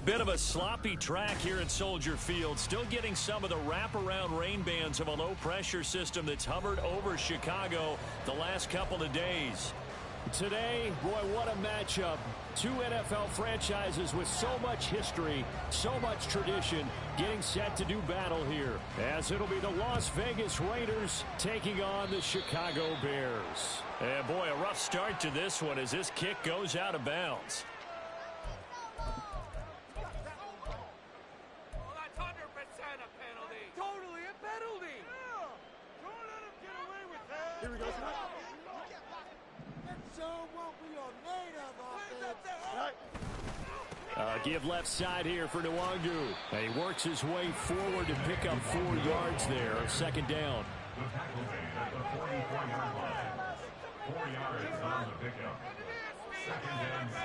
Bit of a sloppy track here at Soldier Field. Still getting some of the wraparound rain bands of a low-pressure system that's hovered over Chicago the last couple of days. Today, boy, what a matchup. Two NFL franchises with so much history, so much tradition, getting set to do battle here. As it'll be the Las Vegas Raiders taking on the Chicago Bears. And boy, a rough start to this one as this kick goes out of bounds. Give left side here for Nwangu. And he works his way forward to pick up 4 yards there. Second down. 44-yard line. 4 yards on the pickup. Second and 6.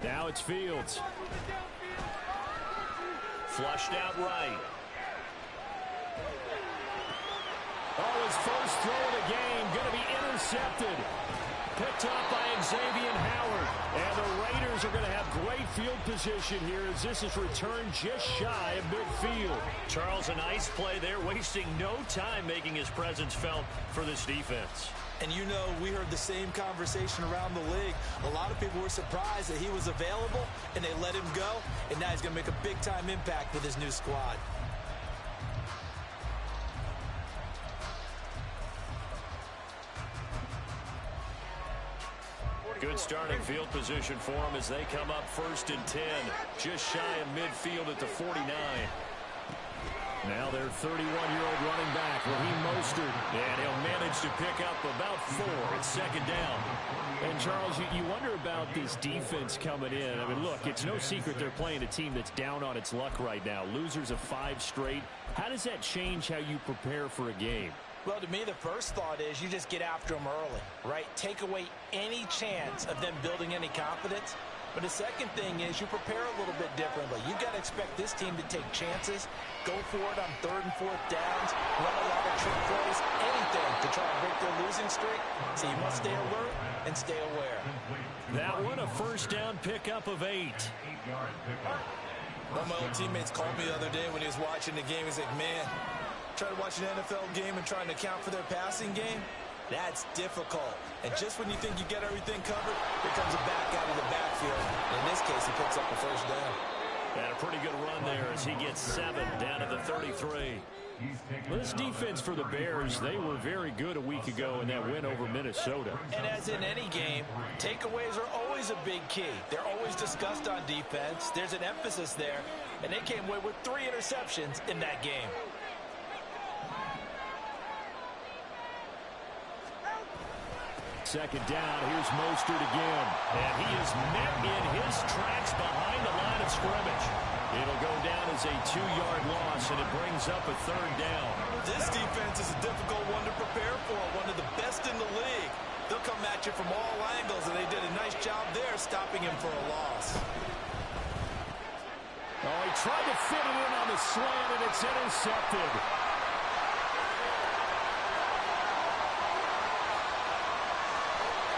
Now it's Fields. Flushed out right. Oh, his first throw of the game going to be intercepted. Picked up by Xavier Howard. And the Raiders are going to have great field position here as this is returned just shy of midfield. Charles, a nice play there, wasting no time making his presence felt for this defense. And you know, we heard the same conversation around the league. A lot of people were surprised that he was available, and they let him go. And now he's going to make a big-time impact with his new squad. Good starting field position for them as they come up 1st and 10. Just shy of midfield at the 49. Now their 31-year-old running back, Raheem Mostert. And he'll manage to pick up about 4 at second down. And, Charles, you wonder about this defense coming in. I mean, look, it's no secret they're playing a team that's down on its luck right now. Losers of 5 straight. How does that change how you prepare for a game? Well, to me, the first thought is you just get after them early, right? Take away any chance of them building any confidence. But the second thing is you prepare a little bit differently. You've got to expect this team to take chances, go for it on 3rd and 4th downs, run a lot of trick plays, anything to try and break their losing streak. So you must stay alert and stay aware. That one, a first down pickup of 8. One of my old teammates called me the other day when he was watching the game. He's like, man, trying to watch an NFL game and trying to account for their passing game, that's difficult. And just when you think you get everything covered, here comes a back out of the backfield. In this case, he picks up a first down. And a pretty good run there as he gets 7 down to the 33. Well, this defense for the Bears, they were very good a week ago in that win over Minnesota. And as in any game, takeaways are always a big key. They're always discussed on defense. There's an emphasis there. And they came away with 3 interceptions in that game. Second down, here's Mostert again. And he is met in his tracks behind the line of scrimmage. It'll go down as a 2-yard loss, and it brings up a 3rd down. This defense is a difficult one to prepare for, one of the best in the league. They'll come at you from all angles, and they did a nice job there stopping him for a loss. Oh, he tried to fit it in on the slant, and it's intercepted.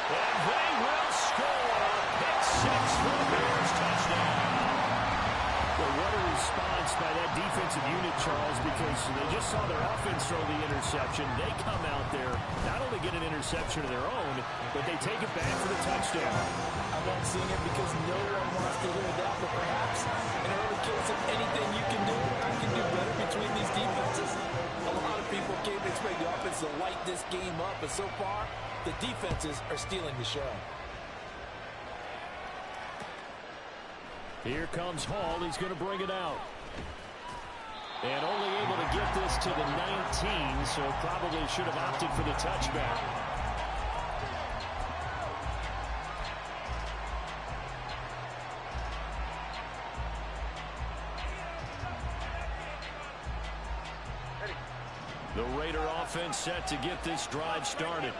And they will score. Pick 6 for the Bears, touchdown. Well, what a response by that defensive unit, Charles, because they just saw their offense throw the interception. They come out there, not only get an interception of their own, but they take it back for the touchdown. I love seeing it because no one wants to hear that, but perhaps in an early case of anything you can do, I can do better between these defenses. A lot of people came to expect the offense to light this game up, but so far, the defenses are stealing the show. Here comes Hall. He's going to bring it out. And only able to get this to the 19, so probably should have opted for the touchback. The Raider offense set to get this drive started.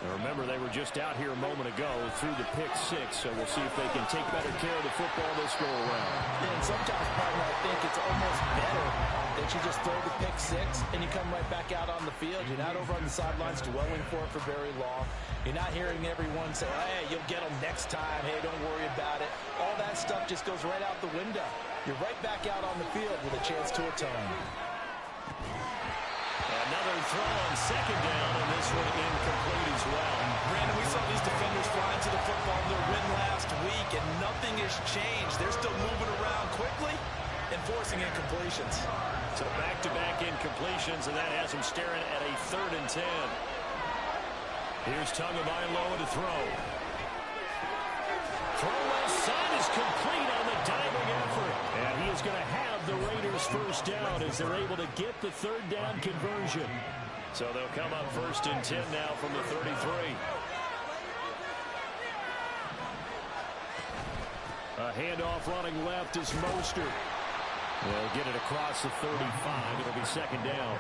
And remember, they were just out here a moment ago through the pick 6, so we'll see if they can take better care of the football this go around. And sometimes, partner, I think it's almost better Don't you just throw the pick six and you come right back out on the field? You're not over on the sidelines dwelling for it for very long. You're not hearing everyone say, hey, you'll get them next time. Hey, don't worry about it. All that stuff just goes right out the window. You're right back out on the field with a chance to atone. Another throw on second down, and this one incomplete as well. Brandon, we saw these defenders flying to the football in their win last week, and nothing has changed. They're still moving around quickly and forcing incompletions. So back-to-back incompletions, and that has him staring at a 3rd and 10. Here's Tagovailoa to throw. Throw left side is complete on the diving effort. And he is going to have the Raiders first down as they're able to get the 3rd down conversion. So they'll come up 1st and 10 now from the 33. A handoff running left is Mostert. They'll get it across the 35. It'll be 2nd down.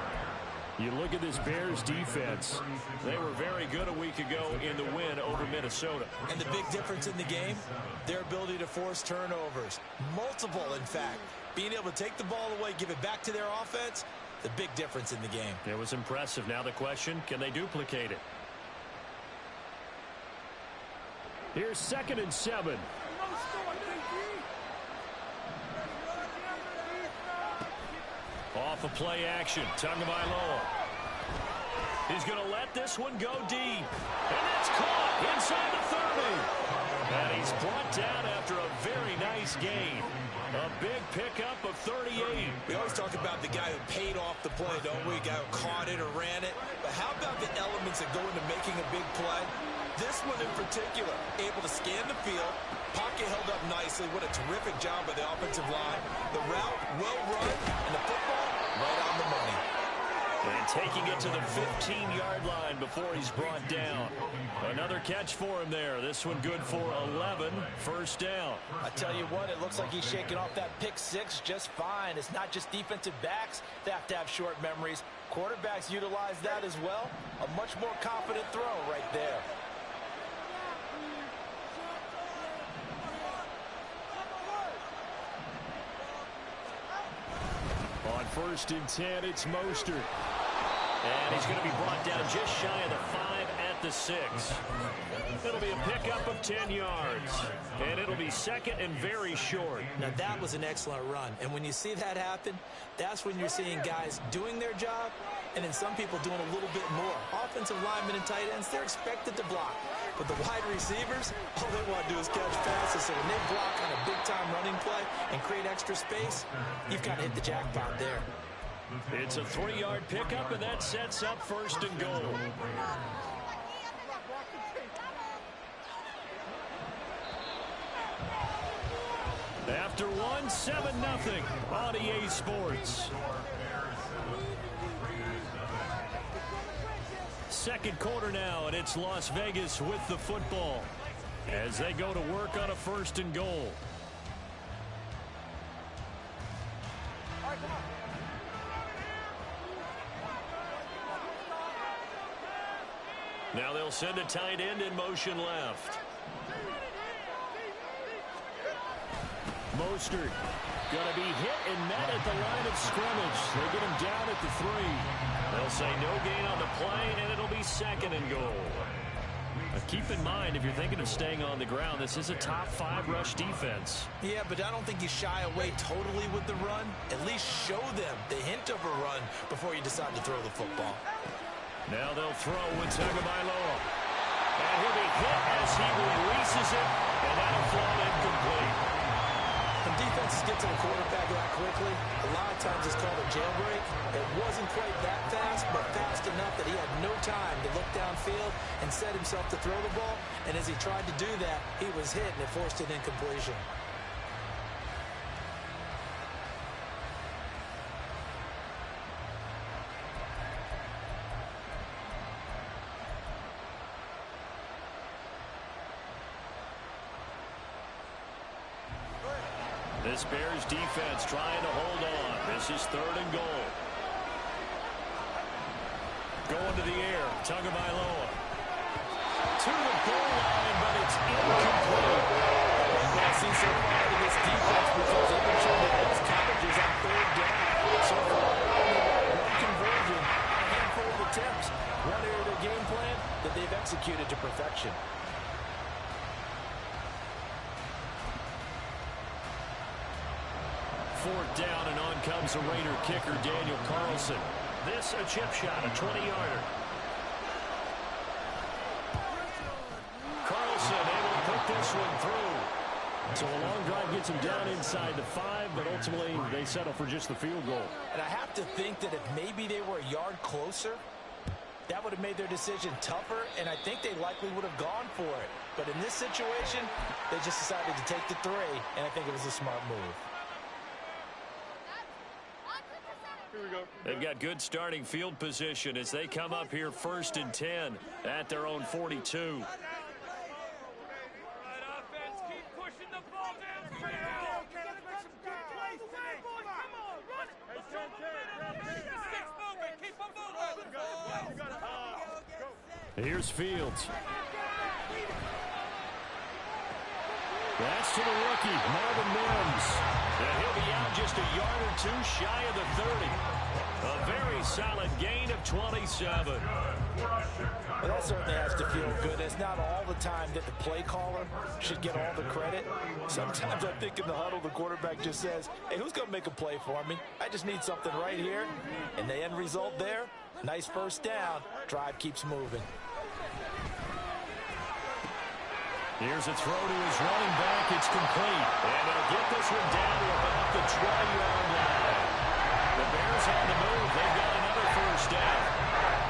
You look at this Bears defense. They were very good a week ago in the win over Minnesota. And the big difference in the game, their ability to force turnovers. Multiple, in fact. Being able to take the ball away, give it back to their offense, the big difference in the game. It was impressive. Now the question, can they duplicate it? Here's 2nd and 7. Off a play action, Tagovailoa. He's going to let this one go deep. And that's caught inside the 30. And he's brought down after a very nice gain. A big pickup of 38. We always talk about the guy who paid off the play, don't we? The guy who caught it or ran it. But how about the elements that go into making a big play? This one in particular, able to scan the field, pocket held up nicely. What a terrific job by the offensive line. The route, well run, and the football, right on the money. And taking it to the 15-yard line before he's brought down. Another catch for him there. This one good for 11, 1st down. I tell you what, it looks like he's shaking off that pick six just fine. It's not just defensive backs that have to have short memories. Quarterbacks utilize that as well. A much more confident throw right there. On 1st and 10, it's Mostert. And he's going to be brought down just shy of the 5 at the 6. It'll be a pickup of 10 yards. And it'll be 2nd and very short. Now, that was an excellent run. And when you see that happen, that's when you're seeing guys doing their job and then some people doing a little bit more. Offensive linemen and tight ends, they're expected to block. But the wide receivers, all they want to do is catch passes. So when they block on a big-time running play and create extra space, you've got to hit the jackpot there. It's a 3-yard pickup, and that sets up 1st and goal. After one, 7-0 on EA Sports. 2nd quarter now, and it's Las Vegas with the football as they go to work on a 1st and goal. Now they'll send a tight end in motion left. Mostert going to be hit and met at the line of scrimmage. They get him down at the 3. They'll say no gain on the play, and it'll be 2nd and goal. Keep in mind, if you're thinking of staying on the ground, this is a top 5 rush defense. Yeah, but I don't think you shy away totally with the run. At least show them the hint of a run before you decide to throw the football. Now they'll throw with Tagovailoa. And he'll be hit as he releases it, and that'll fall incomplete. When defenses get to the quarterback that quickly, a lot of times it's called a jailbreak. It wasn't quite that fast, but fast enough that he had no time to look downfield and set himself to throw the ball. And as he tried to do that, he was hit, and it forced an incompletion. This Bears defense trying to hold on. This is 3rd and goal. Going to the air, Tagovailoa. To the goal line, but it's incomplete. I've seen so far in this defense because they've been showing the best coverages on 3rd down so far. perfection. Fourth down, and on comes the Raider kicker, Daniel Carlson. This a chip shot, a 20-yarder. Carlson able to put this one through. So a long drive gets him down inside the 5, but ultimately they settle for just the field goal. And I have to think that if maybe they were a yard closer, that would have made their decision tougher, and I think they likely would have gone for it. But in this situation, they just decided to take the 3, and I think it was a smart move. They've got good starting field position as they come up here 1st and 10 at their own 42. Here's Fields. That's to the rookie, Marvin Mims. And he'll be out just a yard or 2 shy of the 30. A very solid gain of 27. Well, that certainly has to feel good. It's not all the time that the play caller should get all the credit. Sometimes I think in the huddle, the quarterback just says, hey, who's going to make a play for me? I just need something right here. And the end result there, nice first down. Drive keeps moving. Here's a throw to his running back. It's complete. And they'll get this one down to about the 20-yard line. The Bears on the move. They've got another first down.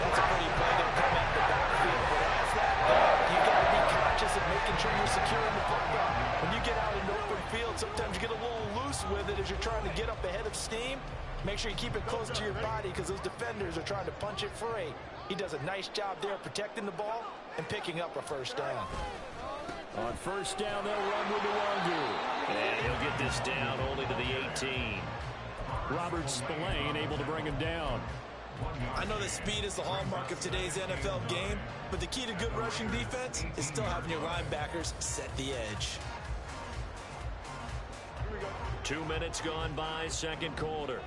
That's a pretty play to come out the backfield. But as that done, you got to be conscious of making sure you're securing the football. When you get out in open field, sometimes you get a little loose with it as you're trying to get up ahead of steam. Make sure you keep it close to your body because those defenders are trying to punch it free. He does a nice job there protecting the ball and picking up a first down. On first down, they'll run with Nwangu. And he'll get this down only to the 18. Robert Spillane able to bring him down. I know that speed is the hallmark of today's NFL game, but the key to good rushing defense is still having your linebackers set the edge. 2 minutes gone by, second quarter.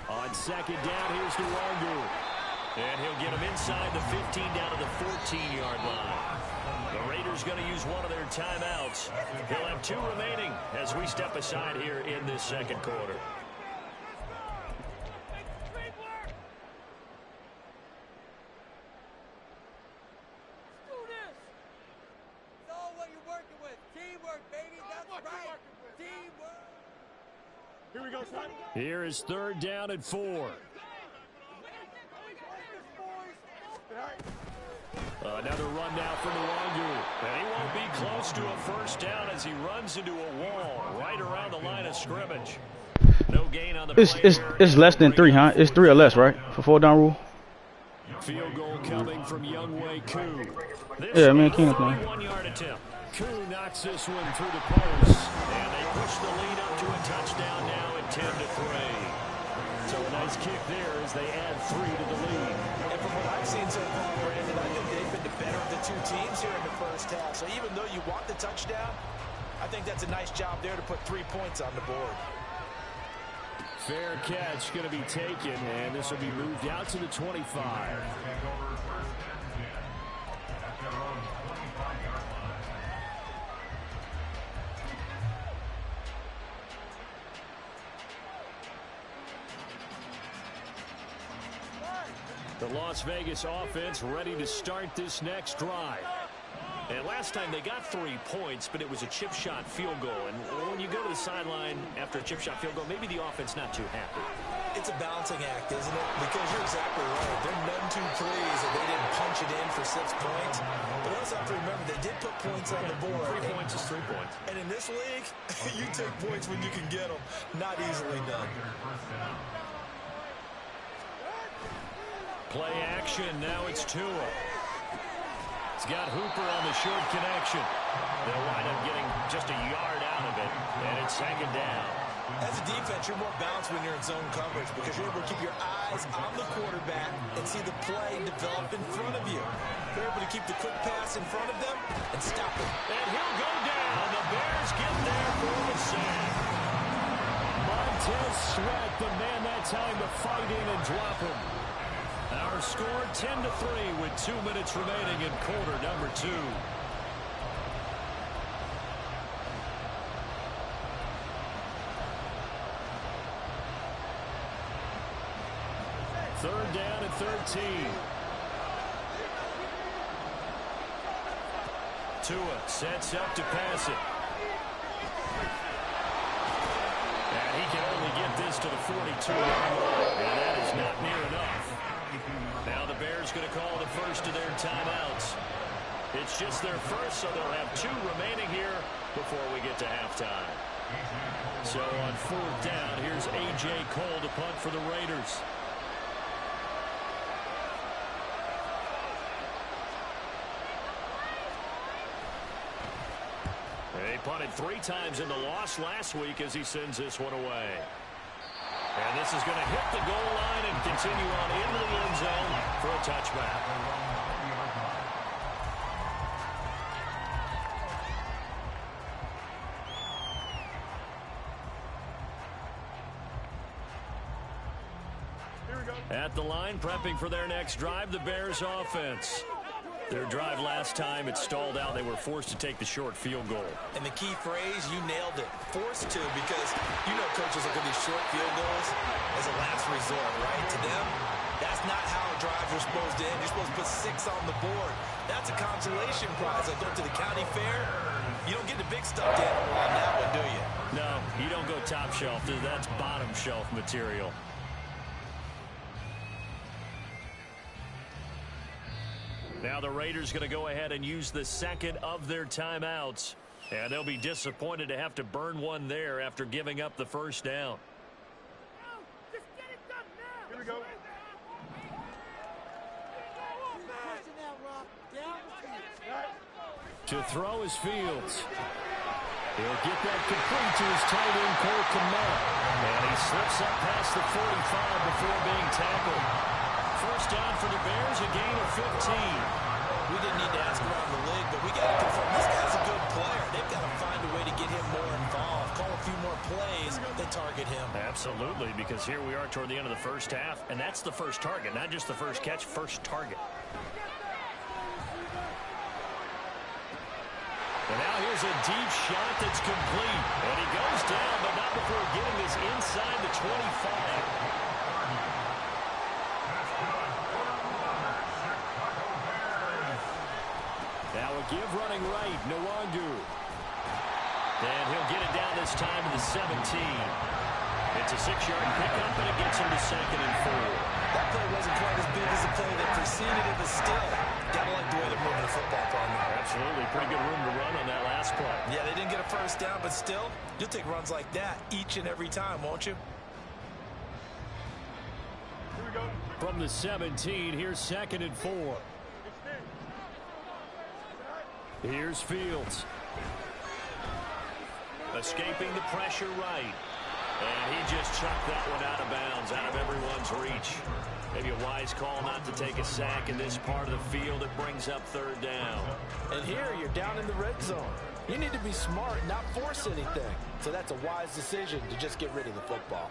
On second down, here's Nwangu. And he'll get him inside the 15 down to the 14-yard line. The Raiders going to use one of their timeouts. He'll have 2 remaining as we step aside here in this second quarter. Here we go, son. Here is third down and 4. Another run now for Nwangu. And he won't be close to a first down as he runs into a wall right around the line of scrimmage. No gain on the play. It's less than 3, huh? It's 3 or less, right? For 4-down rule. Field goal coming from Younghoe Koo. Yeah, man, Keenan. 1-yard attempt. Koo knocks this one through the post, and they push the lead up to a touchdown now at 10-3. So a nice kick there as they add 3 to the lead. And from what I've seen so far, Brandon, I think they've been the better of the 2 teams here in the first half. So even though you want the touchdown, I think that's a nice job there to put 3 points on the board. Fair catch going to be taken, and this will be moved out to the 25. The Las Vegas offense ready to start this next drive. And last time they got 3 points, but it was a chip shot field goal. And when you go to the sideline after a chip shot field goal, maybe the offense not too happy. It's a balancing act, isn't it? Because you're exactly right. They're none too pleased that they didn't punch it in for 6 points. But also have to remember they did put points on the board. 3 points is 3 points. And in this league, you take points when you can get them. Not easily done. Play action. Now it's Tua. He's got Hooper on the short connection. They'll wind up getting just a yard out of it, and it's second down. As a defense, you're more balanced when you're in zone coverage because you're able to keep your eyes on the quarterback and see the play develop in front of you. They're able to keep the quick pass in front of them and stop him. And he'll go down. The Bears get there for the sack. Montez Sweat, the man that time to fight in and drop him. Our score 10-3 with 2 minutes remaining in quarter number 2. Third down and 13. Tua sets up to pass it. And he can only get this to the 42-yard line. And that is not near enough. Now the Bears going to call the first of their timeouts. It's just their first, so they'll have 2 remaining here before we get to halftime. So on fourth down, here's A.J. Cole to punt for the Raiders. He punted 3 times in the loss last week as he sends this one away. And this is going to hit the goal line and continue on into the end zone for a touchback. At the line, prepping for their next drive, the Bears offense. Their drive last time, it stalled out. They were forced to take the short field goal. And the key phrase, you nailed it. Forced to, because you know coaches look at these short field goals as a last resort, right? To them, that's not how drives are supposed to end. You're supposed to put 6 on the board. That's a consolation prize. Like going to the county fair, you don't get the big stuffed animal on that one, do you? No, you don't go top shelf. That's bottom shelf material. Now the Raiders going to go ahead and use the second of their timeouts. And they'll be disappointed to have to burn one there after giving up the first down. Just get it done now. Here we go. To throw is Fields. He'll get that complete to his tight end, Cole Kmet. And he slips up past the 45 before being tackled. First down for the Bears, a gain of 15. We didn't need to ask around the league, but we got to confirm this guy's a good player. They've got to find a way to get him more involved, call a few more plays that target him. Absolutely, because here we are toward the end of the first half, and that's the first target, not just the first catch, first target. And now here's a deep shot that's complete. And he goes down, but not before getting this inside the 25. Now a give running right, Nwangu. And he'll get it down this time to the 17. It's a 6-yard pickup, and it gets him to 2nd and 4. That play wasn't quite as big as the play that preceded it, but still, gotta like the way they're moving the football, partner. Absolutely, pretty good room to run on that last play. Yeah, they didn't get a first down, but still, you'll take runs like that each and every time, won't you? Here we go. From the 17, here's 2nd and 4. Here's Fields. Escaping the pressure right. And he just chucked that one out of bounds, out of everyone's reach. Maybe a wise call not to take a sack in this part of the field. It brings up 3rd down. And here you're down in the red zone. You need to be smart, not force anything. So that's a wise decision to just get rid of the football.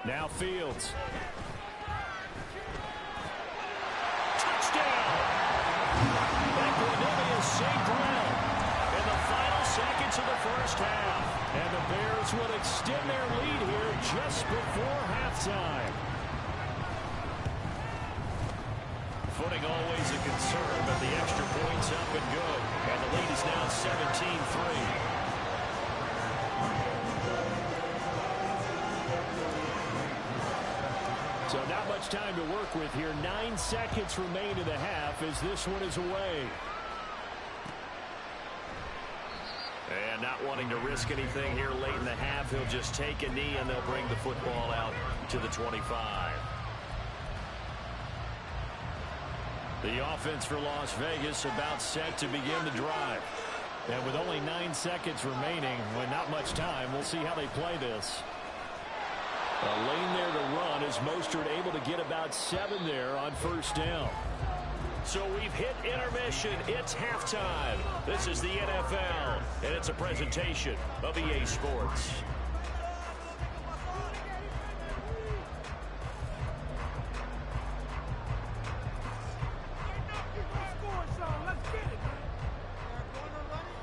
Now Fields. Touchdown! Equanimeous St. Brown in the final seconds of the first half. And the Bears will extend their lead here just before halftime. Footing always a concern, but the extra point's up and good. And the lead is now 17-3. So not much time to work with here. 9 seconds remain in the half as this one is away. And not wanting to risk anything here late in the half, he'll just take a knee and they'll bring the football out to the 25. The offense for Las Vegas about set to begin the drive. And with only 9 seconds remaining, with not much time, we'll see how they play this. A lane there to run as Mostert able to get about 7 there on first down. So we've hit intermission. It's halftime. This is the NFL, and it's a presentation of EA Sports.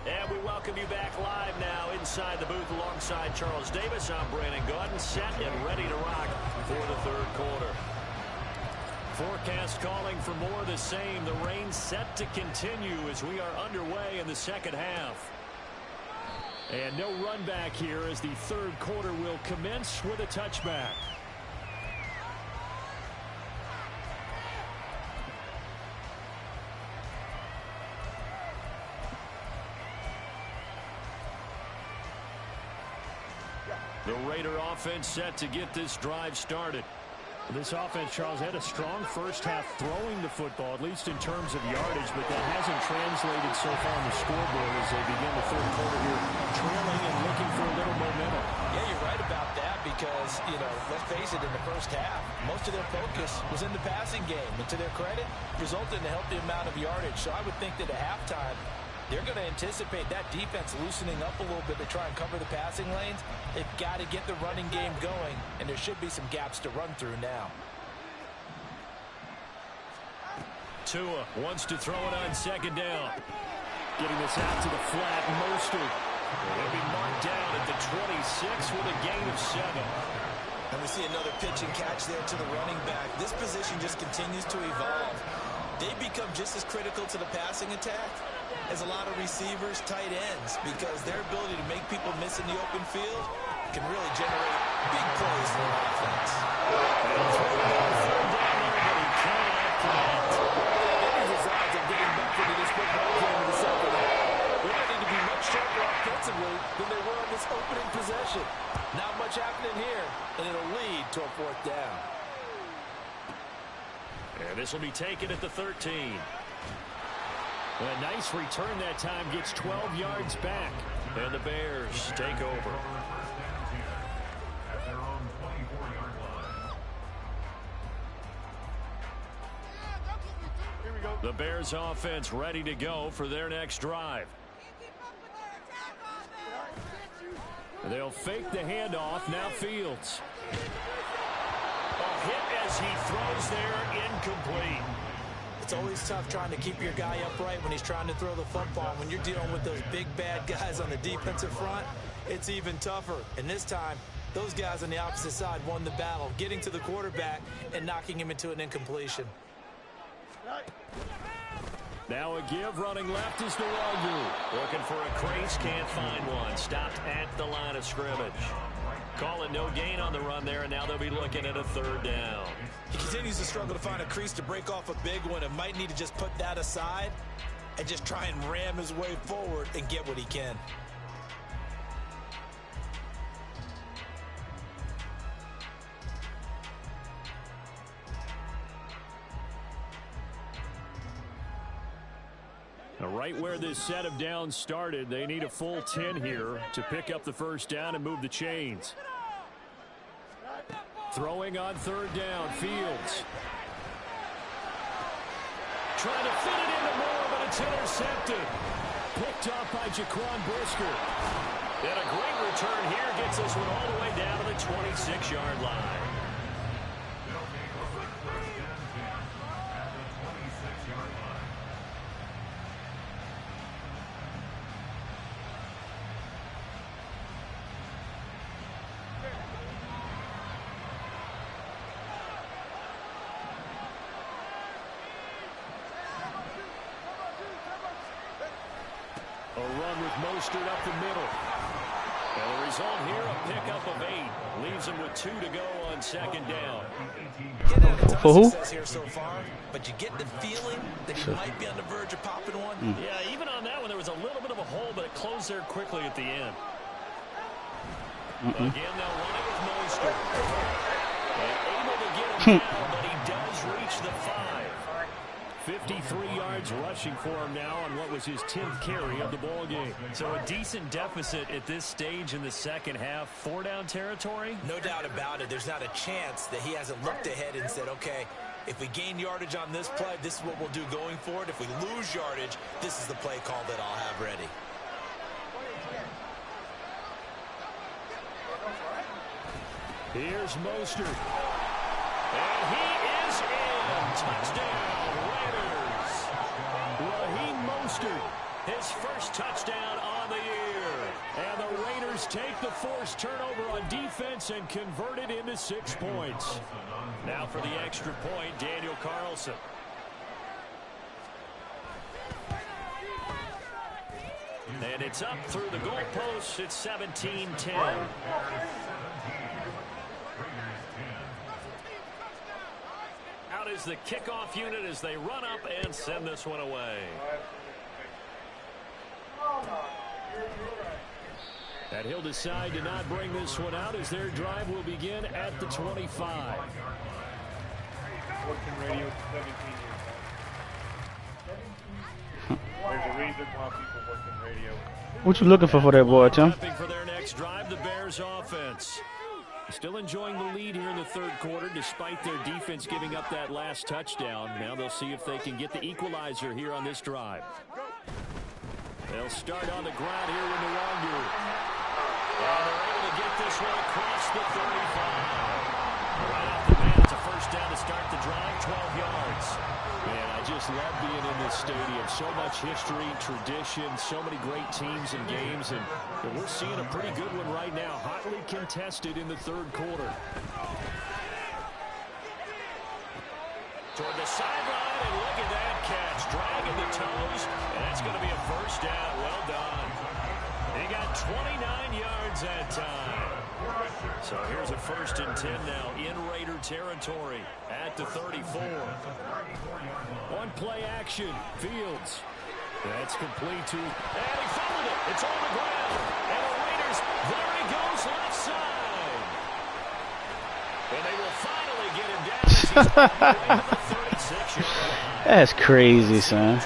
And we welcome you back live now inside the booth alongside Charles Davis. I'm Brandon Gaudin, set and ready to rock for the third quarter. Forecast calling for more of the same. The rain set to continue as we are underway in the second half. And no run back here as the third quarter will commence with a touchback. The Raider offense set to get this drive started. This offense, Charles, had a strong first half throwing the football, at least in terms of yardage, but that hasn't translated so far on the scoreboard as they begin the third quarter here, trailing and looking for a little momentum. Yeah, you're right about that because, let's face it, in the first half, most of their focus was in the passing game. And to their credit, resulted in a healthy amount of yardage. So I would think that at halftime, they're going to anticipate that defense loosening up a little bit to try and cover the passing lanes. They've got to get the running game going, and there should be some gaps to run through now. Tua wants to throw it on second down. Getting this out to the flat. Mostert will be marked down at the 26 with a gain of 7. And we see another pitch and catch there to the running back. This position just continues to evolve. They become just as critical to the passing attack as a lot of receivers, tight ends, because their ability to make people miss in the open field can really generate big plays for an offense. Than they were on this opening possession. Not much happening here, and it'll lead to a fourth down. And this will be taken at the 13. A nice return that time, gets 12 yards back. And the Bears take over. At their own 24-yard line. The Bears offense ready to go for their next drive. They'll fake the handoff. Now Fields. A hit as he throws there, incomplete. It's always tough trying to keep your guy upright when he's trying to throw the football. When you're dealing with those big bad guys on the defensive front, it's even tougher. And this time, those guys on the opposite side won the battle, getting to the quarterback and knocking him into an incompletion. Now a give, running left is Nwogu. Looking for a crease, can't find one. Stopped at the line of scrimmage. Call it no gain on the run there, and now they'll be looking at a third down. He continues to struggle to find a crease to break off a big one and might need to just put that aside and just try and ram his way forward and get what he can. Right where this set of downs started, they need a full 10 here to pick up the first down and move the chains. Throwing on third down, Fields. Trying to fit it into more, but it's intercepted. Picked off by Jaquan Brisker. And a great return here gets this one all the way down to the 26-yard line. A run with Mostert up the middle. And the result here, a pickup of 8. Leaves him with 2 to go on second down. For who? Here so far, but you get the feeling that he might be on the verge of popping one. Yeah, even on that one, there was a little bit of a hole, but it closed there quickly at the end. Again, they'll run it with Mostert. And able to get him down, but he does reach the 5. 53 yards rushing for him now on what was his 10th carry of the ball game. So a decent deficit at this stage in the second half. 4-down territory? No doubt about it. There's not a chance that he hasn't looked ahead and said, okay, if we gain yardage on this play, this is what we'll do going forward. If we lose yardage, this is the play call that I'll have ready. Here's Mostert. And he is in. Touchdown, Raiders. Raheem Mostert, his first touchdown on the year. And the Raiders take the forced turnover on defense and convert it into 6 points. Now for the extra point, Daniel Carlson. And it's up through the goalposts. It's 17-10. Out is the kickoff unit as they run up and send this one away. And he'll decide to not bring this one out as their drive will begin at the 25. Working radio 17 years old. There's a reason why people work in radio. What you looking for that boy, Tim? For their next drive, the Bears offense. Still enjoying the lead here in the third quarter despite their defense giving up that last touchdown. Now they'll see if they can get the equalizer here on this drive. They'll start on the ground here in the Wanderer. And they're able to get this one across the 35. Right off the bat, it's a first down to start the drive, 12 yards. Man, I just love being in this stadium. So much history, tradition, so many great teams and games, and we're seeing a pretty good one right now, hotly contested in the third quarter. Toward the sideline, and look at that catch, dragging the toes, and that's going to be a first down. Well done. He got 29 yards that time. So here's a 1st and 10 now in Raider territory at the 34. One play action, Fields. That's complete to, and he fumbled it. It's on the ground. And the Raiders, there he goes, left side. And they will finally get him down as he's 36-yard line. That's crazy, son.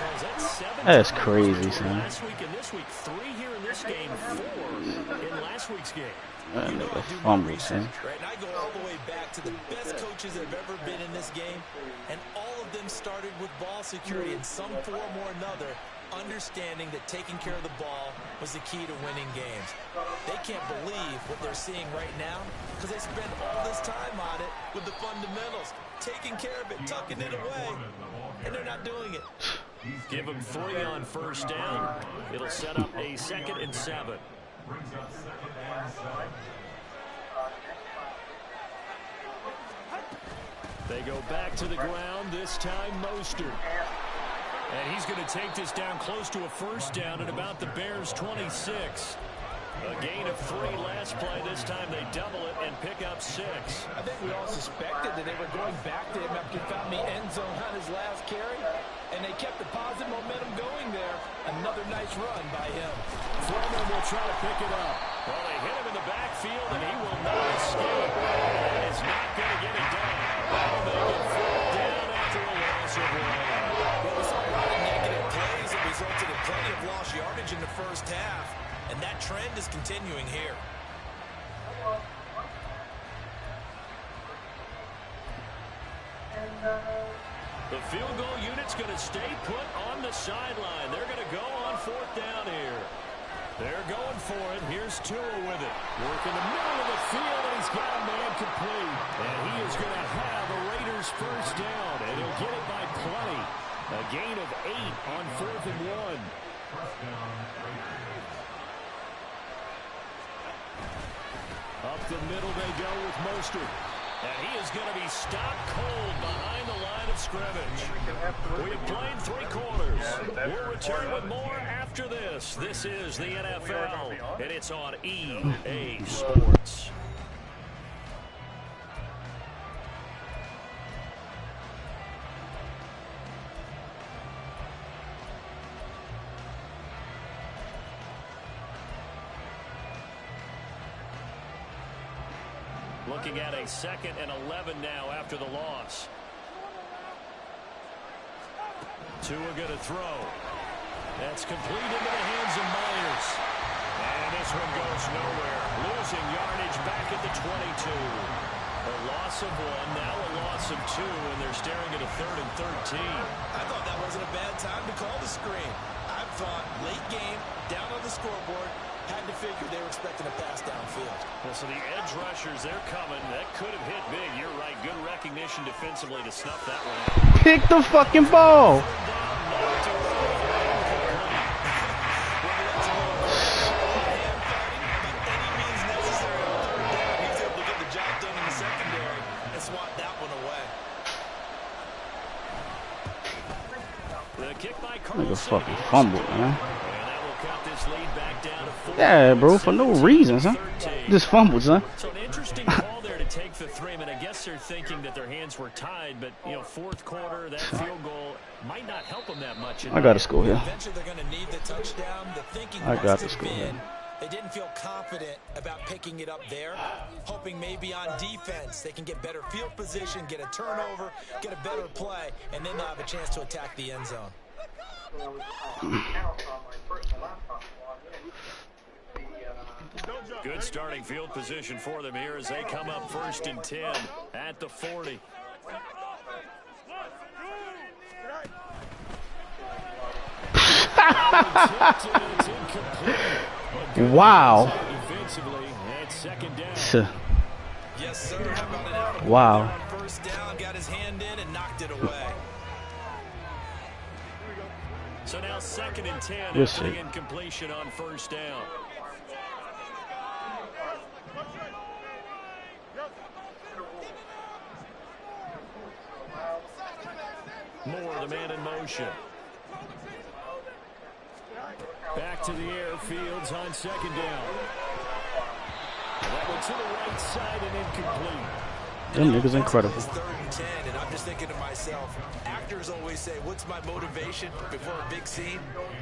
That's crazy, son. Last week and this week, 3 here in this game, 4 in last week's game. That nigga fumbled, son. Right, and I go all the way back to the best coaches that have ever been in this game, and all of them started with ball security in some form or another, understanding that taking care of the ball was the key to winning games. They can't believe what they're seeing right now because they spent all this time on it with the fundamentals, taking care of it, tucking it away, and they're not doing it. Give them 3 on first down. It'll set up a 2nd and 7. They go back to the ground, this time Mostert. And he's going to take this down close to a first down at about the Bears' 26. A gain of 3 last play. This time they double it and pick up 6. I think we all suspected that they were going back to him after he found the end zone on his last carry, and they kept the positive momentum going there. Another nice run by him. Foreman will try to pick it up. Well, they hit him in the backfield, and he will not escape. That is not going to get it done. Well, they get 4 down after a loss of 1. Well, we saw a lot of negative plays that resulted in plenty of lost yardage in the first half, and that trend is continuing here. The field goal unit's going to stay put on the sideline. They're going to go on 4th down here. They're going for it. Here's Tua with it. Work in the middle of the field, and he's got a man complete. And he is going to have the Raiders' first down, and he'll get it by plenty. A gain of 8 on 4th and 1. Up the middle they go with Mostert. And he is going to be stopped cold behind the line of scrimmage. We have played 3 quarters. We'll return with more after this. This is the NFL, and it's on EA Sports. Looking at a 2nd and 11 now after the loss. Tua going to throw. That's complete into the hands of Myers. And this one goes nowhere. Losing yardage back at the 22. A loss of 1, now a loss of 2, and they're staring at a 3rd and 13. I thought that wasn't a bad time to call the screen. I thought late game, down on the scoreboard, had to figure they were expecting a pass downfield. Well, so the edge rushers, they're coming. That could have hit big. You're right. Good recognition defensively to snuff that one out. Pick the fucking ball. Nigga fucking fumbled, man. Yeah, bro, for no reason, son. Just fumbled, son. So an interesting call there to take the 3. I mean, I guess they're thinking that their hands were tied, but, you know, 4th quarter, that field goal might not help them that much. I got to score here. Eventually they're going to need the touchdown. The thinking I got to score here. They didn't feel confident about picking it up there, hoping maybe on defense they can get better field position, get a turnover, get a better play, and then they'll have a chance to attack the end zone. Good starting field position for them here as they come up 1st and 10 at the 40. Wow. Yes, sir. How about it out? Wow. First down, got his hand in and knocked it away. So now 2nd and 10 Yes, after sir. the incompletion on 1st down. Moore, the man in motion. Back to the air, Fields on 2nd down. That one to the right side and incomplete. Them niggas incredible. It's 3rd and 10, and I'm just thinking to myself, actors always say, what's my motivation before a big scene?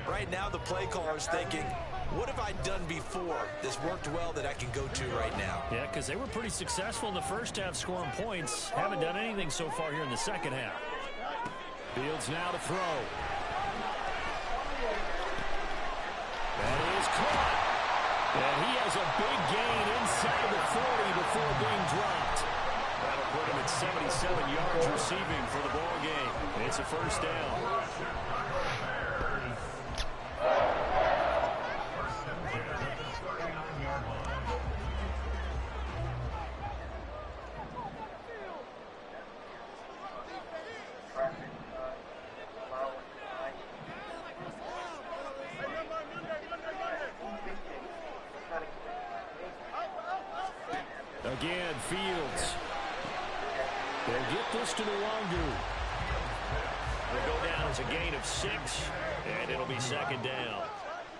Right now, the play caller's thinking, what have I done before this worked well that I can go to right now? Yeah, because they were pretty successful in the first half scoring points. Haven't done anything so far here in the second half. Fields now to throw. That is caught. And he has a big gain inside the 40 before being dropped. That'll put him at 77 yards receiving for the ball game. It's a 1st down. Again, Fields. They'll get this to Nwangu. It'll go down as a gain of 6, and it'll be 2nd down.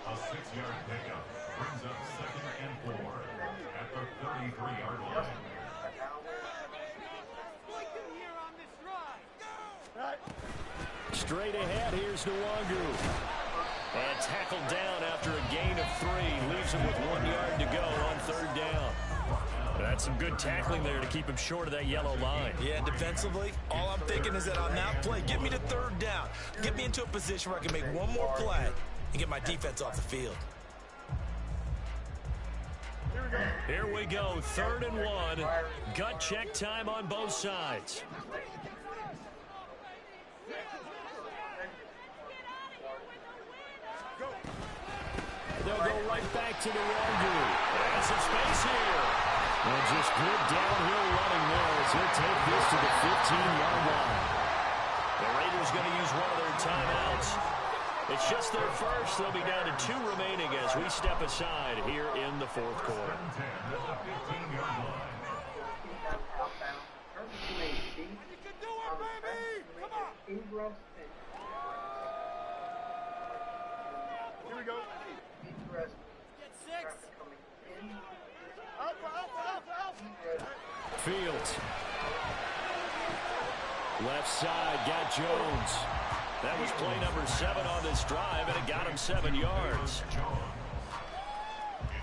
A 6-yard pickup brings up 2nd and 4 at the 33-yard line. Straight ahead, here's Nwangu. And tackled down after a gain of 3. Leaves him with 1 yard to go on 3rd down. That's some good tackling there to keep him short of that yellow line. Yeah, defensively, all I'm thinking is that on that play, get me to 3rd down. Get me into a position where I can make one more play and get my defense off the field. Here we go, 3rd and 1. Gut check time on both sides. They'll go right back to Nwangu. And some space here. And just good downhill running there as he'll take this to the 15-yard line. The Raiders going to use one of their timeouts. It's just their first. They'll be down to 2 remaining as we step aside here in the 4th quarter. Here we go. Get 6. Fields. Left side, got Jones. That was play number 7 on this drive, and it got him 7 yards. It's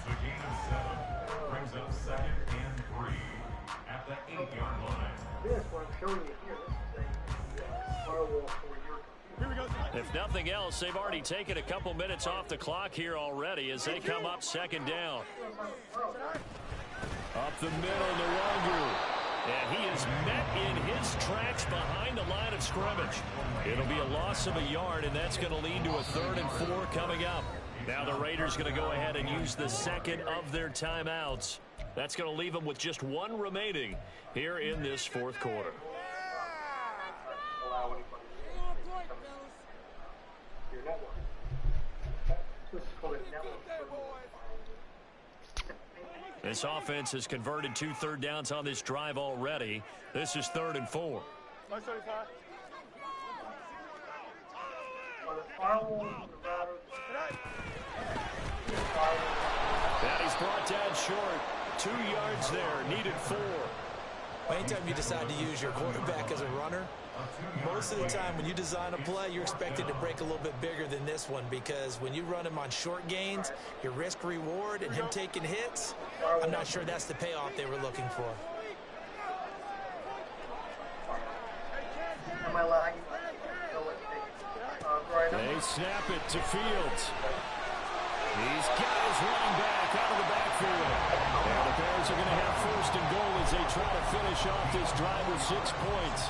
a gain of 7. Brings up 2nd and 3 at the 8-yard line. This, what I'm showing you here, this is a firewall for your computer. If nothing else, they've already taken a couple minutes off the clock here already as they come up second down. Up the middle, Nwangu. And he is met in his tracks behind the line of scrimmage. It'll be a loss of a yard, and that's going to lead to a 3rd and 4 coming up. Now the Raiders going to go ahead and use the second of their timeouts. That's going to leave them with just 1 remaining here in this 4th quarter. This offense has converted 2 third downs on this drive already. This is 3rd and 4. And he's brought down short. 2 yards there, needed 4. Anytime you decide to use your quarterback as a runner, most of the time when you design a play, you're expected to break a little bit bigger than this one, because when you run him on short gains, your risk reward and him taking hits, I'm not sure that's the payoff they were looking for. They snap it to Fields. He's got his running back out of the backfield. And the Bears are going to have 1st and goal as they try to finish off this drive with 6 points.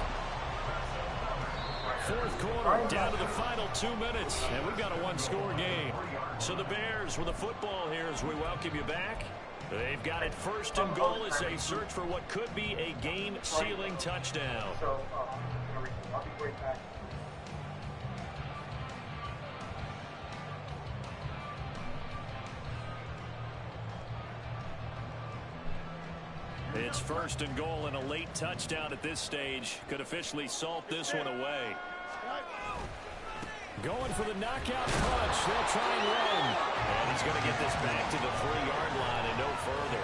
4th quarter, down to the final 2 minutes, and we've got a 1-score game. So the Bears with the football here as we welcome you back. They've got it 1st and goal as they search for what could be a game-sealing touchdown. I'll be right back. It's 1st and goal, and a late touchdown at this stage could officially salt this one away. Going for the knockout punch. They'll try and run. And he's going to get this back to the 3-yard line and no further.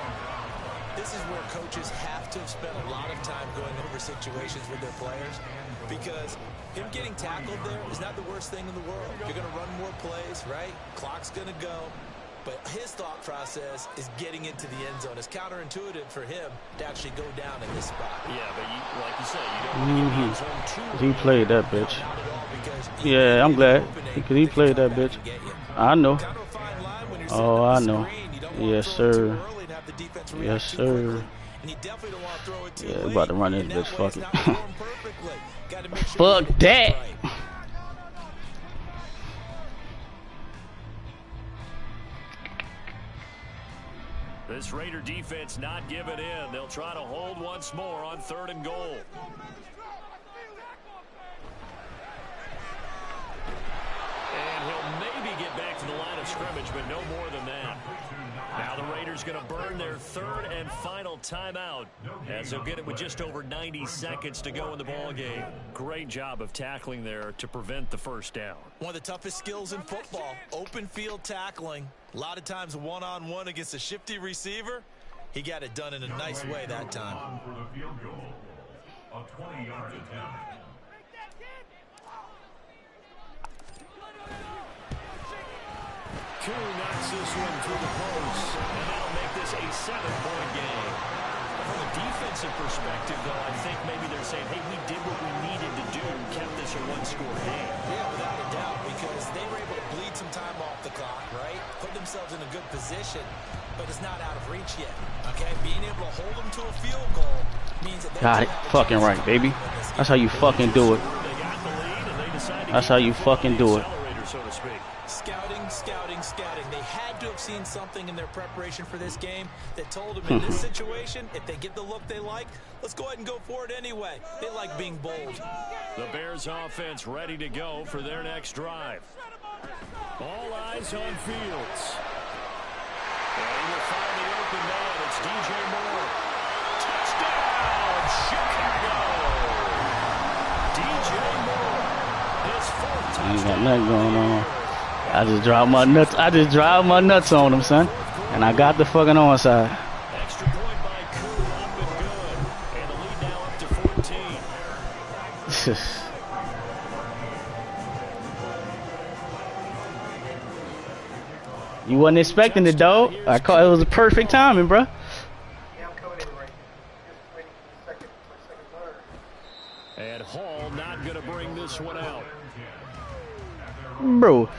This is where coaches have to have spent a lot of time going over situations with their players, because him getting tackled there is not the worst thing in the world. You're going to run more plays, right? Clock's going to go. But his thought process is getting into the end zone. It's counterintuitive for him to actually go down in this spot. Yeah, but like you said, you don't want to get in the end zone too. He played that bitch. Yeah, I'm glad because he played that bitch. I know. Oh, I know. Yes, sir. Yes, sir. Yeah, we about to run this bitch. Fuck it. Fuck that. This Raider defense not giving in. They'll try to hold once more on 3rd and goal. And he'll maybe get back to the line of scrimmage, but no more than that. Now the Raiders going to burn their 3rd and final timeout as they'll get it with just over 90 seconds to go in the ball game. Great job of tackling there to prevent the 1st down. One of the toughest skills in football, open field tackling. A lot of times one-on-one against a shifty receiver. He got it done in a nice way that time. For the field goal, a 20-yard attempt. Koo knocks this one through the post, and that'll make this a 7-point game. From a defensive perspective, though, I think maybe they're saying, hey, we did what we needed to do, kept this a 1-score game. Yeah, without a doubt, because they were able to bleed some time off the clock, right? Put themselves in a good position, but it's not out of reach yet, okay? Being able to hold them to a field goal means that they Got it. Fucking right, baby. That's how you fucking do it. That's how you fucking do it. So to speak. Scouting, scouting, scouting. They had to have seen something in their preparation for this game that told them in this situation, if they get the look they like, let's go ahead and go for it anyway. They like being bold. The Bears offense ready to go for their next drive. All eyes on Fields. And he will find the open man. It's DJ Moore. Touchdown, Chicago! DJ Moore. His 4th touchdown. Ain't got nothing going on. I just drive my nuts. I just drive my nuts on him, son. And I got the fucking onside. Extra point by Koo, up and good. And the lead now up to 14. You wasn't expecting it, dog. I caught it was a perfect timing, bro. Yeah, I'm coming in right here. Just waiting for my second letter. And Hall not going to bring this one out. Bro.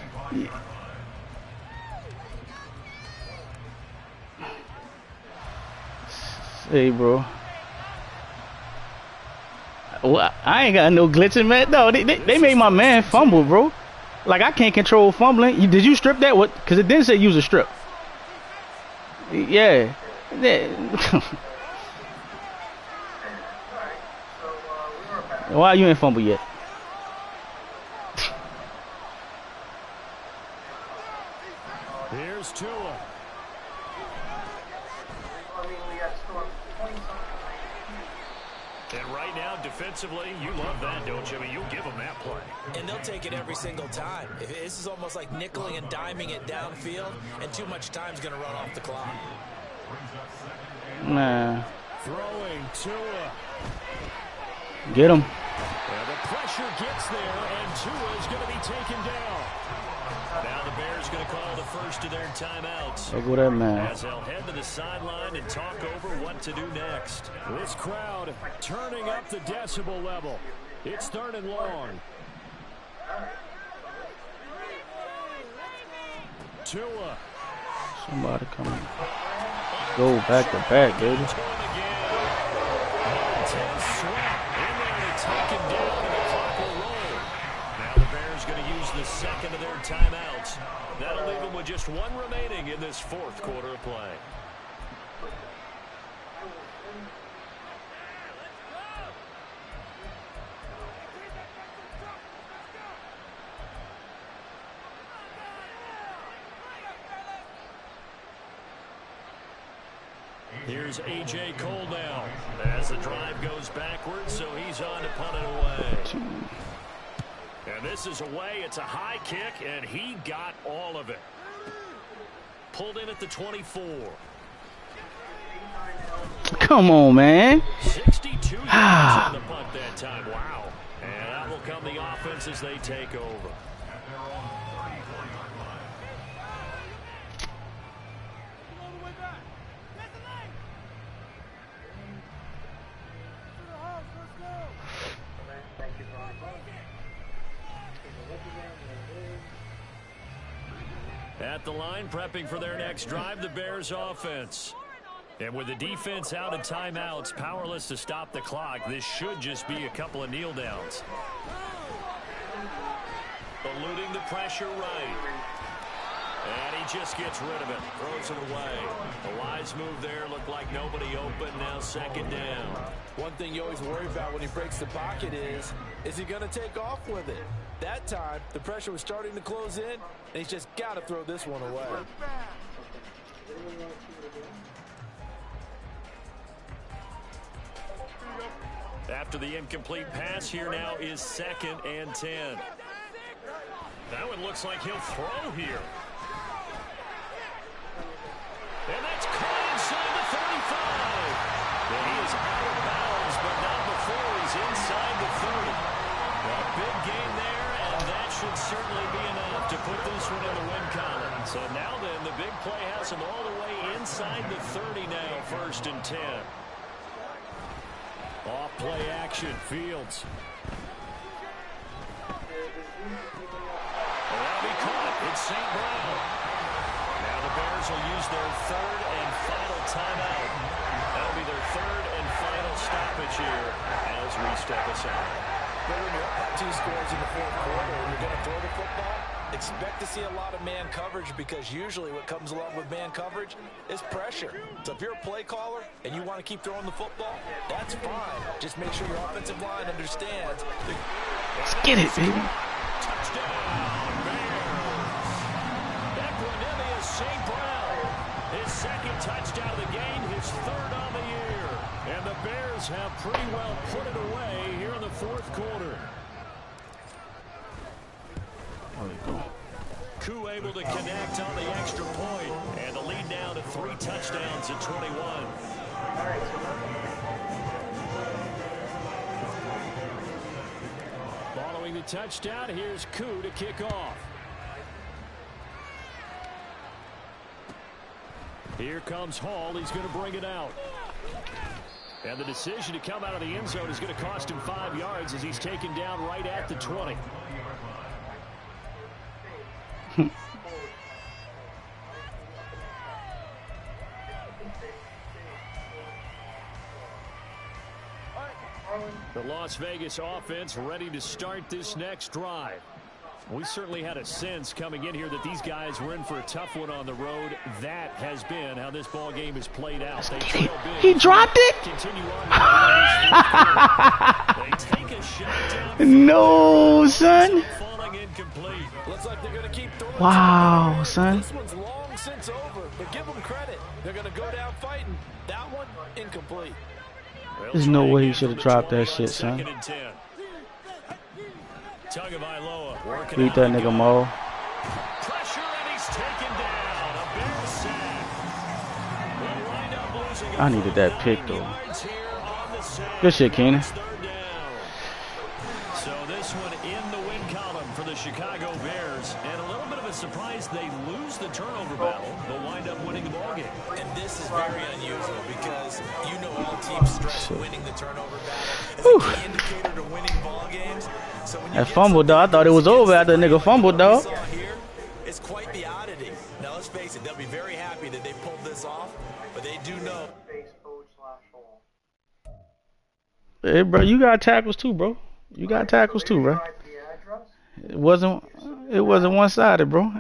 Hey, bro. Well, I ain't got no glitching, man. No, they made my man fumble, bro. Like, I can't control fumbling. Did you strip that? What? Because it didn't say use a strip. Yeah. Why you ain't fumble yet? Here's Tua. And right now, defensively, you love that, don't you? I mean, you'll give them that play. And they'll take it every single time. This is almost like nickeling and diming it downfield, and too much time's going to run off the clock. Nah. Throwing Tua. Get him. Well, the pressure gets there, and Tua is going to be taken down. Now the Bears going to call the first of their timeouts. There go that man. As they'll head to the sideline and talk over what to do next. This crowd turning up the decibel level. It's 3rd and long. Tua. Somebody coming. Go back to back, baby. Taken down and the clock will roll. Now the Bears going to use the second of their timeouts. That'll leave them with just one remaining in this 4th quarter of play. Here's A.J. Cole now as the drive goes backwards, so he's on to punt it away. And this is away. It's a high kick, and he got all of it. Pulled in at the 24. Come on, man. 62 yards on the punt that time. Wow. And that will come the offense as they take over. At the line, prepping for their next drive, the Bears offense. And with the defense out of timeouts, powerless to stop the clock, this should just be a couple of kneel downs. Eluding the pressure right. And he just gets rid of it, throws it away. A wise move there, looked like nobody open, now 2nd down. One thing you always worry about when he breaks the pocket is he going to take off with it? That time, the pressure was starting to close in, and he's just got to throw this one away. After the incomplete pass, here now is 2nd and 10. That one looks like he'll throw here. And that's caught inside the 35. And he is out of bounds, but not before he's inside the 30. A big gain there, and that should certainly be enough to put this one in the win column. So now then, the big play has him all the way inside the 30 now, 1st and 10. Off play action, Fields. And that'll be caught. It's St. Brown. Now the Bears will use their 3rd and final timeout. That'll be their 3rd and final stoppage here as we step aside. But when you're up 2 scores in the 4th quarter and you're going to throw the football, expect to see a lot of man coverage, because usually what comes along with man coverage is pressure. So if you're a play caller and you want to keep throwing the football, that's fine. Just make sure your offensive line understands. Let's get it, baby. Touchdown, Bears. Equanimous St. Brown. His 2nd touchdown of the game, his 3rd on the year. And the Bears have pretty well put it away here in the 4th quarter. There we go. Koo able to connect on the extra point, and the lead now to 3 touchdowns at 21. Following the touchdown, here's Koo to kick off. Here comes Hall. He's going to bring it out. And the decision to come out of the end zone is going to cost him 5 yards as he's taken down right at the 20. The Las Vegas offense ready to start this next drive. We certainly had a sense coming in here that these guys were in for a tough one on the road. That has been how this ball game has played out. He dropped it. Continue on. They take a shot No, son. falling incomplete. Looks like they're going to keep throwing. Wow, son. This one's long since over, but give them credit. They're going to go down fighting. That one, incomplete. There's no way he should have dropped that shit, son. Beat that nigga Mo. Pressure and he's taken down. A big sack. We'll wind up losing I needed that pick though. yards here on the sack. Good shit, Keenan. Third down. So this one in the win column for the Chicago Bears, and a little bit of a surprise they lose the turnover battle, but wind up winning the ballgame. And this is very unusual because you know all teams stress winning the turnover battle as Whew. a key indicator to winning ball games. So when you That get fumble, dog. I thought it was over after the nigga fumbled, dog. saw here, it's quite the oddity. Now let's face it, they'll be very happy that they pulled this off, but they do know. Hey, bro, you got tackles too, bro. You got tackles too, bro. It wasn't one-sided, bro.